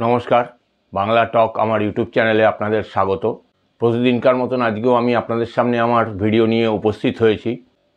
নমস্কার, বাংলা টক আমার ইউটিউব চ্যানেলে আপনাদের স্বাগত। প্রতিদিনকার মতন আজকেও আমি আপনাদের সামনে আমার ভিডিও নিয়ে উপস্থিত হয়েছি।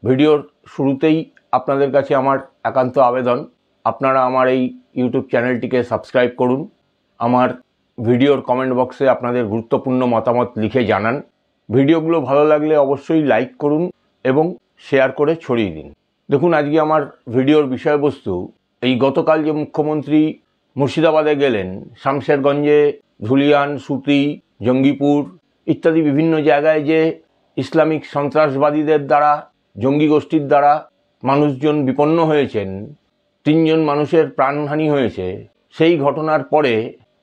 ভিডিওর শুরুতেই আপনাদের কাছে আমার একান্ত আবেদন, আপনারা আমার এই ইউটিউব চ্যানেলটিকে সাবস্ক্রাইব করুন। আমার ভিডিওর কমেন্ট বক্সে আপনাদের গুরুত্বপূর্ণ মতামত লিখে জানান। ভিডিওগুলো ভালো লাগলে অবশ্যই লাইক করুন এবং শেয়ার করে ছড়িয়ে দিন। দেখুন, আজকে আমার ভিডিওর বিষয়বস্তু, এই গতকাল যে মুখ্যমন্ত্রী মুর্শিদাবাদে গেলেন, শামশেরগঞ্জে, ধুলিয়ান, সুতি, জঙ্গিপুর ইত্যাদি বিভিন্ন জায়গায় যে ইসলামিক সন্ত্রাসবাদীদের দ্বারা, জঙ্গি গোষ্ঠীর দ্বারা মানুষজন বিপন্ন হয়েছেন, 3 জন মানুষের প্রাণহানি হয়েছে, সেই ঘটনার পরে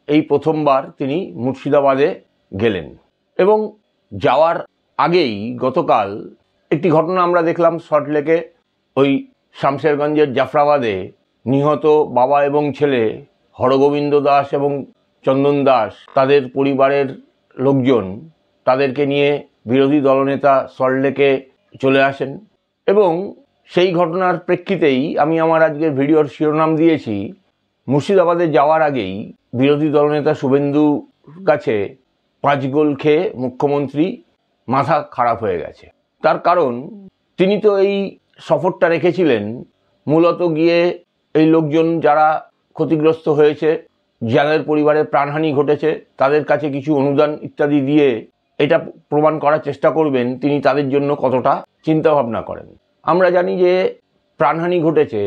এই প্রথমবার তিনি মুর্শিদাবাদে গেলেন। এবং যাওয়ার আগেই গতকাল একটি ঘটনা আমরা দেখলাম সল্টলেকে, ওই শামশেরগঞ্জের জাফরাবাদে নিহত বাবা এবং ছেলে হরগোবিন্দ দাস এবং চন্দন দাস, তাদের পরিবারের লোকজন তাদেরকে নিয়ে বিরোধী দলনেতা সল্টলেকে চলে আসেন। এবং সেই ঘটনার প্রেক্ষিতেই আমি আমার আজকের ভিডিওর শিরোনাম দিয়েছি, মুর্শিদাবাদে যাওয়ার আগেই বিরোধী দলনেতা শুভেন্দুর কাছে 5 গোল খেয়ে মুখ্যমন্ত্রী মাথা খারাপ হয়ে গেছে। তার কারণ, তিনি তো এই সফরটা রেখেছিলেন মূলত গিয়ে এই লোকজন যারা ক্ষতিগ্রস্ত হয়েছে, যাদের পরিবারের প্রাণহানি ঘটেছে, তাদের কাছে কিছু অনুদান ইত্যাদি দিয়ে এটা প্রমাণ করার চেষ্টা করবেন তিনি তাদের জন্য কতটা চিন্তাভাবনা করেন। আমরা জানি যে প্রাণহানি ঘটেছে,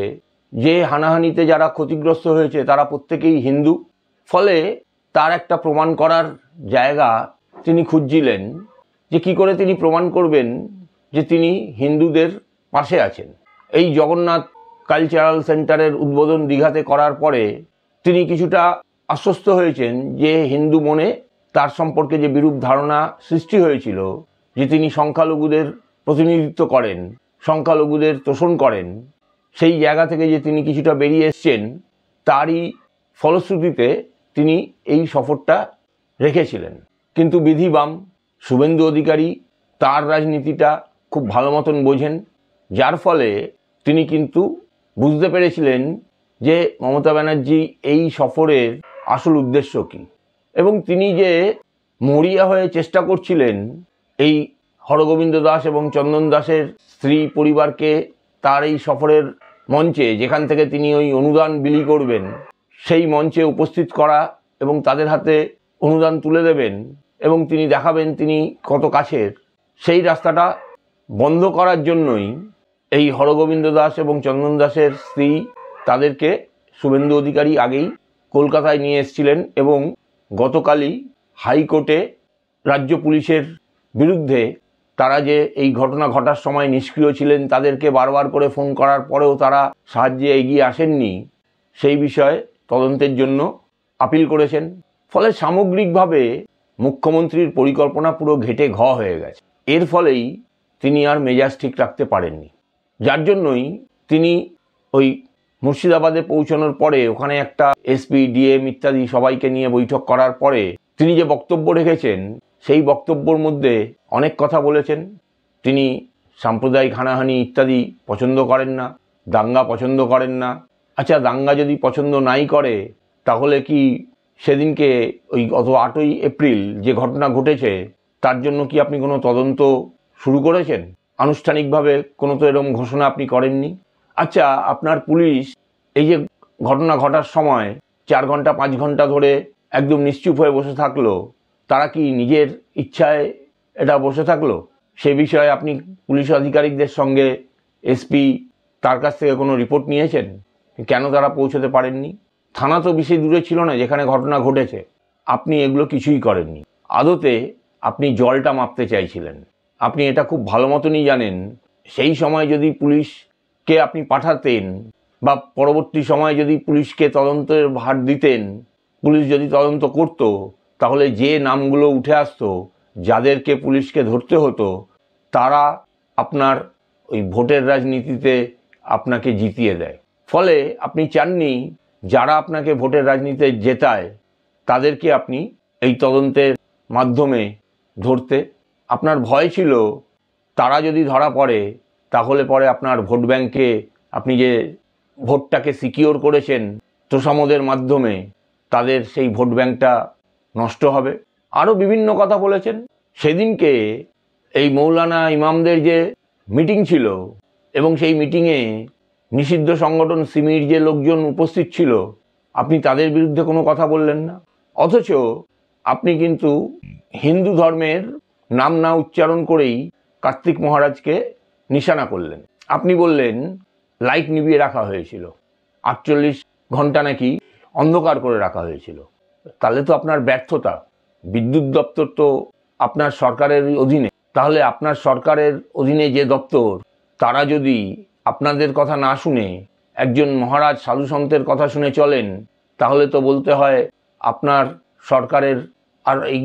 যে হানাহানিতে যারা ক্ষতিগ্রস্ত হয়েছে তারা প্রত্যেকেই হিন্দু। ফলে তার একটা প্রমাণ করার জায়গা তিনি খুঁজছিলেন, যে কি করে তিনি প্রমাণ করবেন যে তিনি হিন্দুদের পাশে আছেন। এই জগন্নাথ কালচারাল সেন্টারের উদ্বোধন দীঘাতে করার পরে তিনি কিছুটা আশ্বস্ত হয়েছেন যে হিন্দু মনে তার সম্পর্কে যে বিরূপ ধারণা সৃষ্টি হয়েছিল, যে তিনি সংখ্যালঘুদের প্রতিনিধিত্ব করেন, সংখ্যালঘুদের তোষণ করেন, সেই জায়গা থেকে যে তিনি কিছুটা বেরিয়ে এসছেন, তারই ফলশ্রুতিতে তিনি এই সফরটা রেখেছিলেন। কিন্তু বিধিবাম শুভেন্দু অধিকারী তার রাজনীতিটা খুব ভালো মতন বোঝেন, যার ফলে তিনি কিন্তু বুঝতে পেরেছিলেন যে মমতা ব্যানার্জি এই সফরের আসল উদ্দেশ্য কী। এবং তিনি যে মরিয়া হয়ে চেষ্টা করছিলেন এই হরগোবিন্দ দাস এবং চন্দন দাসের স্ত্রী পরিবারকে তার এই সফরের মঞ্চে, যেখান থেকে তিনি ওই অনুদান বিলি করবেন, সেই মঞ্চে উপস্থিত করা এবং তাদের হাতে অনুদান তুলে দেবেন এবং তিনি দেখাবেন তিনি কত কাছের, সেই রাস্তাটা বন্ধ করার জন্যই এই হরগোবিন্দ দাস এবং চন্দন দাসের স্ত্রী তাদেরকে শুভেন্দু অধিকারী আগেই কলকাতায় নিয়ে এসেছিলেন। এবং গতকালই হাইকোর্টে রাজ্য পুলিশের বিরুদ্ধে, তারা যে এই ঘটনা ঘটার সময় নিষ্ক্রিয় ছিলেন, তাদেরকে বারবার করে ফোন করার পরেও তারা সাহায্যে এগিয়ে আসেননি, সেই বিষয়ে তদন্তের জন্য আপিল করেছেন। ফলে সামগ্রিকভাবে মুখ্যমন্ত্রীর পরিকল্পনা পুরো ঘেঁটে ঘ হয়ে গেছে। এর ফলেই তিনি আর মেজাজ ঠিক রাখতে পারেননি, যার জন্যই তিনি ওই মুর্শিদাবাদে পৌঁছানোর পরে ওখানে একটা এসপি, ডিএম ইত্যাদি সবাইকে নিয়ে বৈঠক করার পরে তিনি যে বক্তব্য রেখেছেন, সেই বক্তব্যর মধ্যে অনেক কথা বলেছেন। তিনি সাম্প্রদায়িক হানাহানি ইত্যাদি পছন্দ করেন না, দাঙ্গা পছন্দ করেন না। আচ্ছা, দাঙ্গা যদি পছন্দ নাই করে, তাহলে কি সেদিনকে ওই গত 8ই এপ্রিল যে ঘটনা ঘটেছে, তার জন্য কি আপনি কোনো তদন্ত শুরু করেছেন? আনুষ্ঠানিকভাবে কোনো তো এরকম ঘোষণা আপনি করেননি। আচ্ছা, আপনার পুলিশ এই যে ঘটনা ঘটার সময় 4 ঘন্টা 5 ঘন্টা ধরে একদম নিশ্চুপ হয়ে বসে থাকলো, তারা কি নিজের ইচ্ছায় এটা বসে থাকলো? সে বিষয়ে আপনি পুলিশ আধিকারিকদের সঙ্গে, এসপি, তার কাছ থেকে কোনো রিপোর্ট নিয়েছেন? কেন তারা পৌঁছতে পারেননি? থানা তো বেশি দূরে ছিল না যেখানে ঘটনা ঘটেছে। আপনি এগুলো কিছুই করেননি। আদতে আপনি জলটা মাপতে চাইছিলেন। আপনি এটা খুব ভালো মতনই জানেন, সেই সময় যদি পুলিশকে আপনি পাঠাতেন বা পরবর্তী সময়ে যদি পুলিশকে তদন্তের ভার দিতেন, পুলিশ যদি তদন্ত করত, তাহলে যে নামগুলো উঠে আসতো, যাদেরকে পুলিশকে ধরতে হতো, তারা আপনার ওই ভোটের রাজনীতিতে আপনাকে জিতিয়ে দেয়। ফলে আপনি চাননি যারা আপনাকে ভোটের রাজনীতিতে জেতায় তাদেরকে আপনি এই তদন্তের মাধ্যমে ধরতে। আপনার ভয় ছিল তারা যদি ধরা পড়ে, তাহলে পরে আপনার ভোট ব্যাংকে, আপনি যে ভোটটাকে সিকিওর করেছেন তোষামোদের মাধ্যমে, তাদের সেই ভোট ব্যাংকটা নষ্ট হবে। আরও বিভিন্ন কথা বলেছেন। সেদিনকে এই মৌলানা ইমামদের যে মিটিং ছিল এবং সেই মিটিংয়ে নিষিদ্ধ সংগঠন সিমির যে লোকজন উপস্থিত ছিল, আপনি তাদের বিরুদ্ধে কোনো কথা বললেন না। অথচ আপনি কিন্তু হিন্দু ধর্মের নাম না উচ্চারণ করেই কার্তিক মহারাজকে নিশানা করলেন। আপনি বললেন লাইট নিভিয়ে রাখা হয়েছিল, 48 ঘন্টা নাকি অন্ধকার করে রাখা হয়েছিল। তাহলে তো আপনার ব্যর্থতা। বিদ্যুৎ দপ্তর তো আপনার সরকারের অধীনে। তাহলে আপনার সরকারের অধীনে যে দপ্তর, তারা যদি আপনাদের কথা না শুনে একজন মহারাজ সাধু সন্তের কথা শুনে চলেন, তাহলে তো বলতে হয় আপনার সরকারের আর এই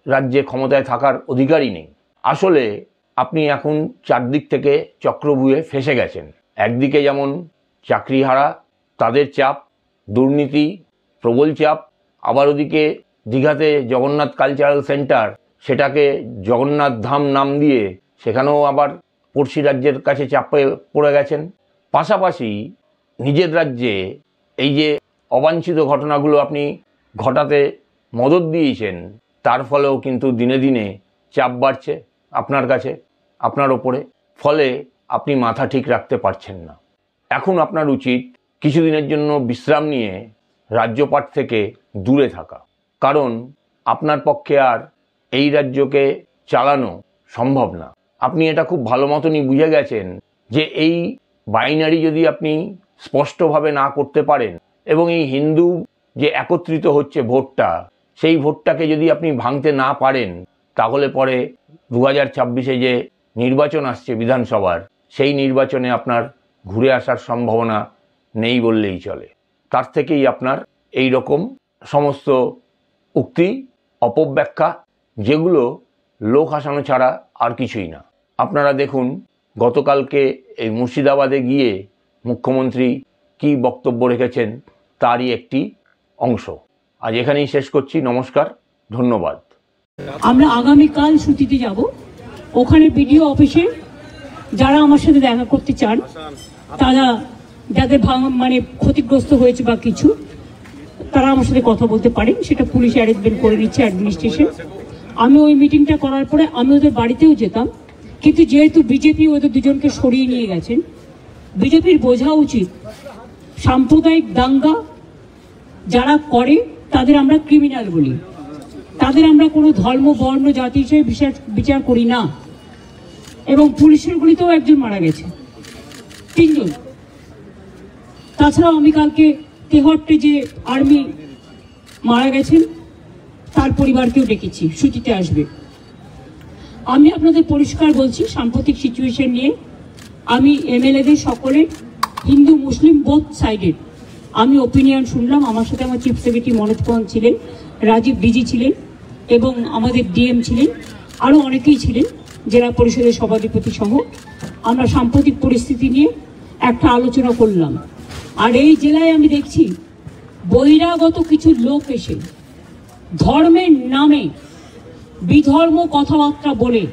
রাজ্যে ক্ষমতায় থাকার অধিকারই নেই। আসলে আপনি এখন চারদিক থেকে চক্রব্যূহে ফেঁসে গেছেন। একদিকে যেমন চাকরিহারা, তাদের চাপ, দুর্নীতি, প্রবল চাপ, আবার ওদিকে দীঘাতে জগন্নাথ কালচারাল সেন্টার, সেটাকে জগন্নাথ ধাম নাম দিয়ে সেখানেও আবার পড়শি রাজ্যের কাছে চাপে পড়ে গেছেন। পাশাপাশি নিজের রাজ্যে এই যে অবাঞ্ছিত ঘটনাগুলো আপনি ঘটাতে মদত দিয়েছেন, তার ফলেও কিন্তু দিনে দিনে চাপ বাড়ছে আপনার কাছে, আপনার ওপরে। ফলে আপনি মাথা ঠিক রাখতে পারছেন না। এখন আপনার উচিত কিছুদিনের জন্য বিশ্রাম নিয়ে রাজ্যপাট থেকে দূরে থাকা, কারণ আপনার পক্ষে আর এই রাজ্যকে চালানো সম্ভব না। আপনি এটা খুব ভালো মতনই বুঝে গেছেন যে এই বাইনারি যদি আপনি স্পষ্টভাবে না করতে পারেন এবং এই হিন্দু যে একত্রিত হচ্ছে ভোটটা, সেই ভোটটাকে যদি আপনি ভাঙতে না পারেন, তাহলে পরে 2026-এ যে নির্বাচন আসছে বিধানসভার, সেই নির্বাচনে আপনার ঘুরে আসার সম্ভাবনা নেই বললেই চলে। তার থেকেই আপনার এই রকম সমস্ত উক্তি, অপব্যাখ্যা, যেগুলো লোক হাসানো ছাড়া আর কিছুই না। আপনারা দেখুন গতকালকে এই মুর্শিদাবাদে গিয়ে মুখ্যমন্ত্রী কি বক্তব্য রেখেছেন, তারই একটি অংশ। আজ এখানেই শেষ করছি। নমস্কার, ধন্যবাদ। আমরা আগামীকাল ছুটিতে যাব। ওখানে বিডিও অফিসে যারা আমার সাথে দেখা করতে চান, তারা যাদের মানে ক্ষতিগ্রস্ত হয়েছে বা কিছু, তারা আমার সাথে কথা বলতে পারেন। সেটা পুলিশ অ্যারেঞ্জমেন্ট করে নিচ্ছে, অ্যাডমিনিস্ট্রেশন। আমি ওই মিটিংটা করার পরে আমি ওদের বাড়িতেও যেতাম, কিন্তু যেহেতু বিজেপি ওদের দুজনকে সরিয়ে নিয়ে গেছেন, বিজেপির বোঝা উচিত সাম্প্রদায়িক দাঙ্গা যারা করে তাদের আমরা ক্রিমিনাল বলি, তাদের আমরা কোনো ধর্ম, বর্ণ, জাতি হিসেবে বিচার করি না। এবং পুলিশের গুলিতেও একজন মারা গেছে, 3 জন। তাছাড়াও আমি কালকে তেহট্টে যে আর্মি মারা গেছেন, তার পরিবারকেও ডেকেছি, ছুটিতে আসবে। আমি আপনাদের পরিষ্কার বলছি, সাম্প্রতিক সিচুয়েশন নিয়ে আমি এমএলএদের সকলে, হিন্দু মুসলিম বোথ সাইডের, আমি ওপিনিয়ন শুনলাম। আমার সাথে আমার চিফ সেক্রেটারি মনোজ পাওয়ান ছিলেন, রাজীব ডিজি ছিলেন এবং আমাদের ডিএম ছিলেন, আরও অনেকেই ছিলেন, জেলা পরিষদের সভাধিপতি সহ। আমরা সাম্প্রতিক পরিস্থিতি নিয়ে একটা আলোচনা করলাম। আর এই জেলায় আমি দেখছি বহিরাগত কিছু লোক এসে ধর্মের নামে বিধর্ম কথাবার্তা বলে,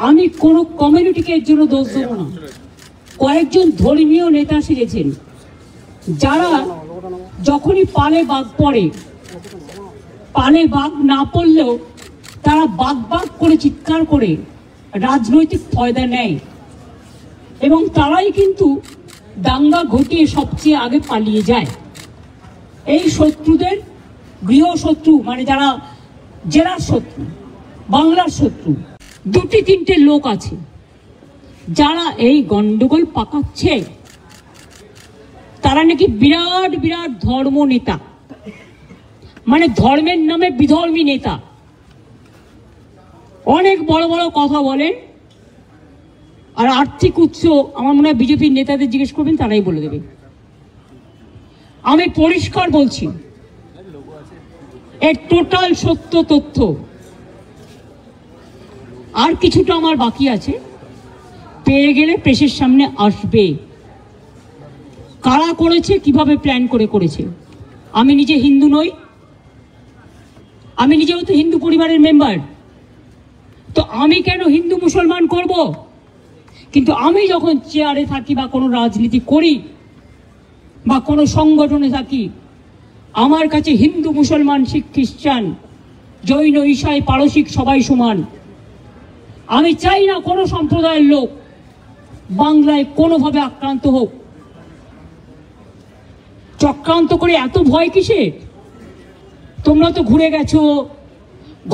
আমি কোনো কমিউনিটিকে এর জন্য দোষ দেব না। কয়েকজন ধর্মীয় নেতা সেজেছেন, যারা যখনই পালে বাঘ পড়ে, পালে বাঘ না পড়লেও তারা বাঘ বাঘ করে চিৎকার করে রাজনৈতিক ফায়দা নেয়, এবং তারাই কিন্তু দাঙ্গা ঘটিয়ে সবচেয়ে আগে পালিয়ে যায়। এই শত্রুদের গৃহশত্রু, মানে যারা জেলার শত্রু, বাংলার শত্রু, 2-3টে লোক আছে যারা এই গন্ডগোল পাকাচ্ছে। তারা নাকি বিরাট বিরাট ধর্ম নেতা, মানে ধর্মের নামে বিধর্মী নেতা, অনেক বড় বড় কথা বলেন। আর আর্থিক উৎস আমার মনে হয় বিজেপির নেতাদের জিজ্ঞেস করবেন, তারাই বলে দেবে। আমি পরিষ্কার বলছি, এর টোটাল সত্য তথ্য। আর কিছুটা আমার বাকি আছে, পেয়ে গেলে প্রেসের সামনে আসবে। কারা করেছে, কিভাবে প্ল্যান করে করেছে। আমি নিজে হিন্দু নই, আমি নিজেও তো হিন্দু পরিবারের মেম্বার, তো আমি কেন হিন্দু মুসলমান করব? কিন্তু আমি যখন চেয়ারে থাকি বা কোনো রাজনীতি করি বা কোনো সংগঠনে থাকি, আমার কাছে হিন্দু, মুসলমান, শিখ, খ্রিস্টান, জৈন, ঈসাই, পারসিক সবাই সমান। আমি চাই না কোনো সম্প্রদায়ের লোক বাংলায় কোনোভাবে আক্রান্ত হোক। চক্রান্ত করে এত ভয় কিসের? তোমরা তো ঘুরে গেছো,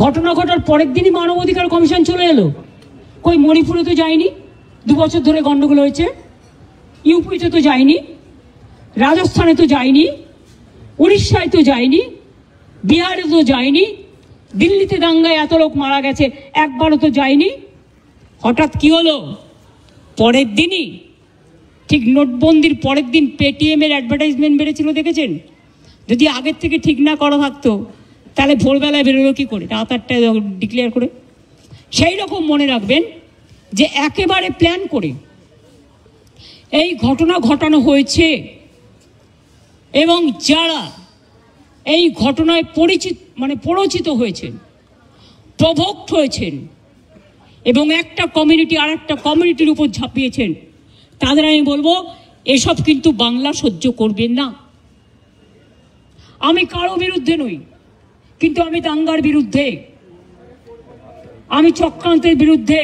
ঘটনা ঘটার পরের দিনই মানবাধিকার কমিশন চলে এলো। কই মণিপুরে তো যায়নি, 2 বছর ধরে গন্ডগোল হয়েছে। ইউপিতে তো যায়নি, রাজস্থানে তো যায়নি, উড়িষ্যায় তো যায়নি, বিহারে তো যায়নি, দিল্লিতে দাঙ্গায় এত লোক মারা গেছে, একবারও তো যায়নি। হঠাৎ কি হলো? পরের দিনই, ঠিক নোটবন্দির পরের দিন পেটিএমের অ্যাডভার্টাইজমেন্ট বেড়েছিল, দেখেছেন? যদি আগের থেকে ঠিক না করা থাকতো তাহলে ভোরবেলায় বেরোলো কী করে, রাত 8টায় ডিক্লেয়ার করে? সেই রকম মনে রাখবেন যে একেবারে প্ল্যান করে এই ঘটনা ঘটানো হয়েছে, এবং যারা এই ঘটনায় প্ররোচিত হয়েছেন, প্রভোক্ট হয়েছেন এবং একটা কমিউনিটি আর একটা কমিউনিটির উপর ঝাঁপিয়েছেন, তাদের আমি বলবো এসব কিন্তু বাংলা সহ্য করবেন না। আমি কারো বিরুদ্ধে নই, কিন্তু আমি দাঙ্গার বিরুদ্ধে, আমি চক্রান্তের বিরুদ্ধে।